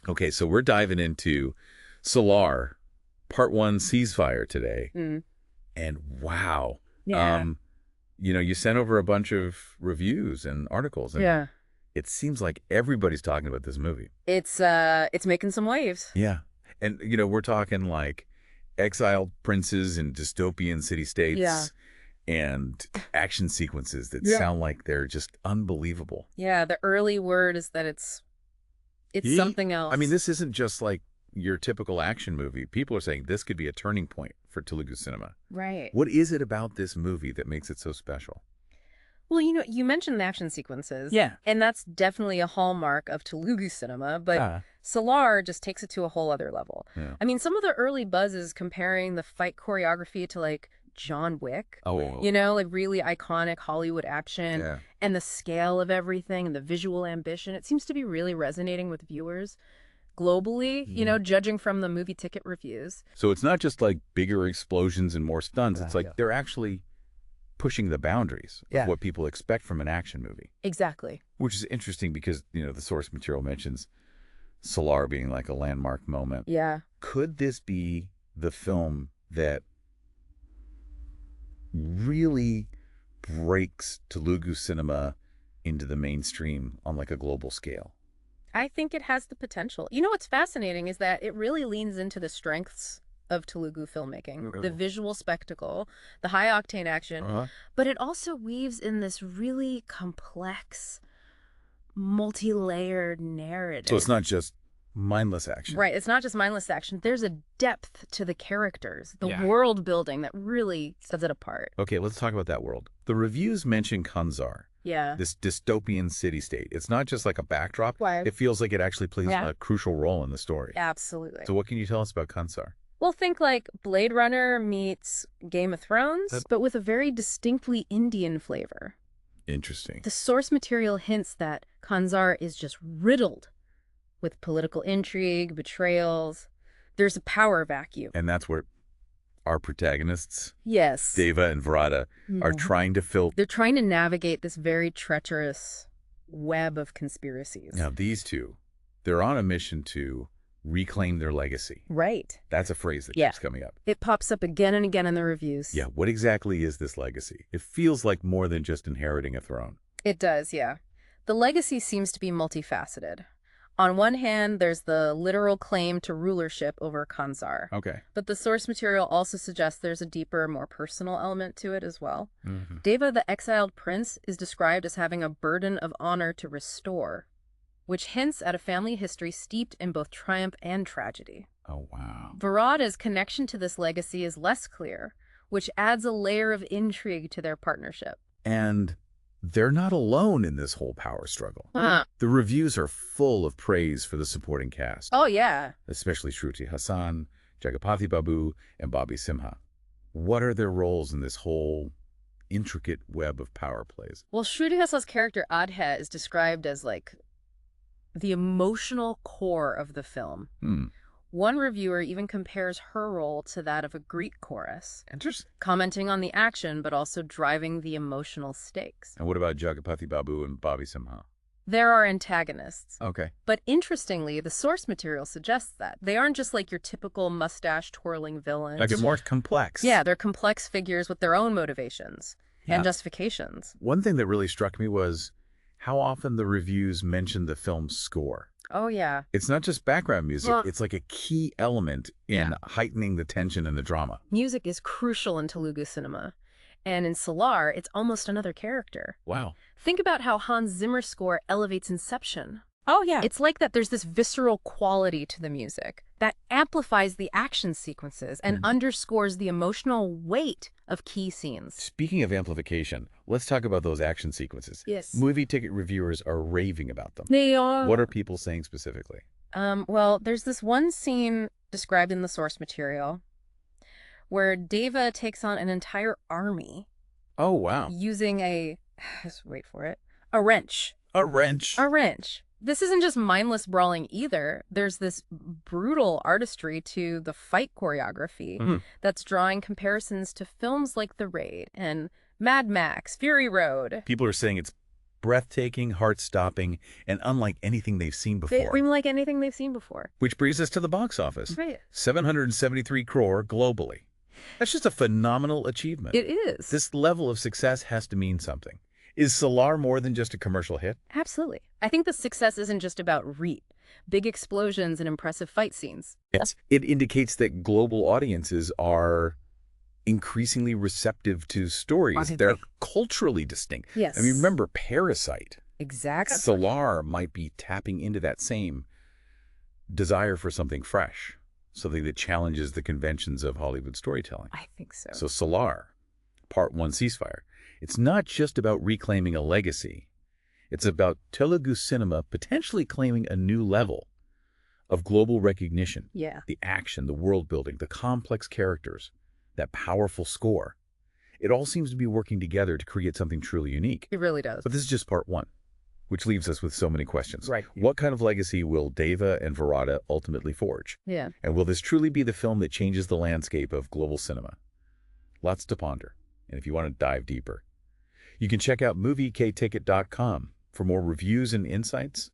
Okay, so we're diving into Salaar, Part 1 Ceasefire today. Mm. And wow. Yeah. You sent over a bunch of reviews and articles, and Yeah. it seems like everybody's talking about this movie. It's making some waves. Yeah. And, we're talking like exiled princes in dystopian city-states Yeah. and action sequences that Yeah. sound like they're just unbelievable. Yeah, the early word is that it's something else. I mean, this isn't just like your typical action movie. People are saying this could be a turning point for Telugu cinema. Right. What is it about this movie that makes it so special? Well, you mentioned the action sequences. Yeah. And that's definitely a hallmark of Telugu cinema, but Salaar just takes it to a whole other level. Yeah. I mean, some of the early buzz is comparing the fight choreography to like John Wick. Oh. Like really iconic Hollywood action. Yeah. And the scale of everything and the visual ambition. It seems to be really resonating with viewers globally, judging from the movie ticket reviews. So it's not just like bigger explosions and more stunts. It's like they're actually pushing the boundaries of what people expect from an action movie. Exactly. Which is interesting because, the source material mentions Salaar being like a landmark moment. Yeah. Could this be the film that really breaks Telugu cinema into the mainstream on like a global scale? I think it has the potential. What's fascinating is that it really leans into the strengths of Telugu filmmaking, the visual spectacle, the high-octane action, but it also weaves in this really complex, multi-layered narrative. So it's not just mindless action. Right. It's not just mindless action. There's a depth to the characters, the world building that really sets it apart. Okay, let's talk about that world. The reviews mention Khansaar. Yeah. This dystopian city-state. It's not just like a backdrop. Right. It feels like it actually plays a crucial role in the story. Absolutely. So what can you tell us about Khansaar? Well, think like Blade Runner meets Game of Thrones, but with a very distinctly Indian flavor. Interesting. The source material hints that Khansaar is just riddled with political intrigue, betrayals. There's a power vacuum. And that's where our protagonists, yes, Deva and Virata, are trying to fill. They're trying to navigate this very treacherous web of conspiracies. Now, these two, they're on a mission to reclaim their legacy. Right. That's a phrase that keeps coming up. It pops up again and again in the reviews. Yeah, what exactly is this legacy? It feels like more than just inheriting a throne. It does, yeah. The legacy seems to be multifaceted. On one hand, there's the literal claim to rulership over Khansaar. Okay. But the source material also suggests there's a deeper, more personal element to it as well. Deva, the exiled prince, is described as having a burden of honor to restore, which hints at a family history steeped in both triumph and tragedy. Oh, wow. Virata's connection to this legacy is less clear, which adds a layer of intrigue to their partnership. And they're not alone in this whole power struggle. The reviews are full of praise for the supporting cast. Oh, yeah. Especially Shruti Haasan, Jagapathy Babu, and Bobby Simha. What are their roles in this whole intricate web of power plays? Well, Shruti Haasan's character Adhe is described as like the emotional core of the film. One reviewer even compares her role to that of a Greek chorus. Interesting. Commenting on the action, but also driving the emotional stakes. And what about Jagapathy Babu and Bobby Simha? There are antagonists. Okay. But interestingly, the source material suggests that. They aren't just like your typical mustache-twirling villains. Like, they're more complex. Yeah, they're complex figures with their own motivations and justifications. One thing that really struck me was how often the reviews mention the film's score. Oh, yeah. It's not just background music. It's like a key element in heightening the tension and the drama. Music is crucial in Telugu cinema. And in Salaar, it's almost another character. Wow. Think about how Hans Zimmer's score elevates Inception. Oh, yeah. It's like that there's this visceral quality to the music that amplifies the action sequences and underscores the emotional weight of key scenes. Speaking of amplification, let's talk about those action sequences. Yes. Movie ticket reviewers are raving about them. They are. What are people saying specifically? Well, there's this one scene described in the source material where Deva takes on an entire army. Oh, wow. Using wait for it, a wrench. A wrench. A wrench. This isn't just mindless brawling either. There's this brutal artistry to the fight choreography that's drawing comparisons to films like The Raid and Mad Max, Fury Road. People are saying it's breathtaking, heart-stopping, and unlike anything they've seen before. Unlike anything they've seen before. Which brings us to the box office. Right. 773 crore globally. That's just a phenomenal achievement. It is. This level of success has to mean something. Is Salaar more than just a commercial hit? Absolutely. I think the success isn't just about big explosions and impressive fight scenes. Yes. It indicates that global audiences are increasingly receptive to stories. They're culturally distinct. Yes. I mean, remember Parasite. Exactly. Salaar might be tapping into that same desire for something fresh, something that challenges the conventions of Hollywood storytelling. I think so. So Salaar, Part 1, Ceasefire. It's not just about reclaiming a legacy. It's about Telugu cinema potentially claiming a new level of global recognition. Yeah. The action, the world building, the complex characters, that powerful score. It all seems to be working together to create something truly unique. It really does. But this is just part 1, which leaves us with so many questions. Right. What kind of legacy will Deva and Virata ultimately forge? Yeah. And will this truly be the film that changes the landscape of global cinema? Lots to ponder. And if you want to dive deeper, you can check out MovieKaTicket.com for more reviews and insights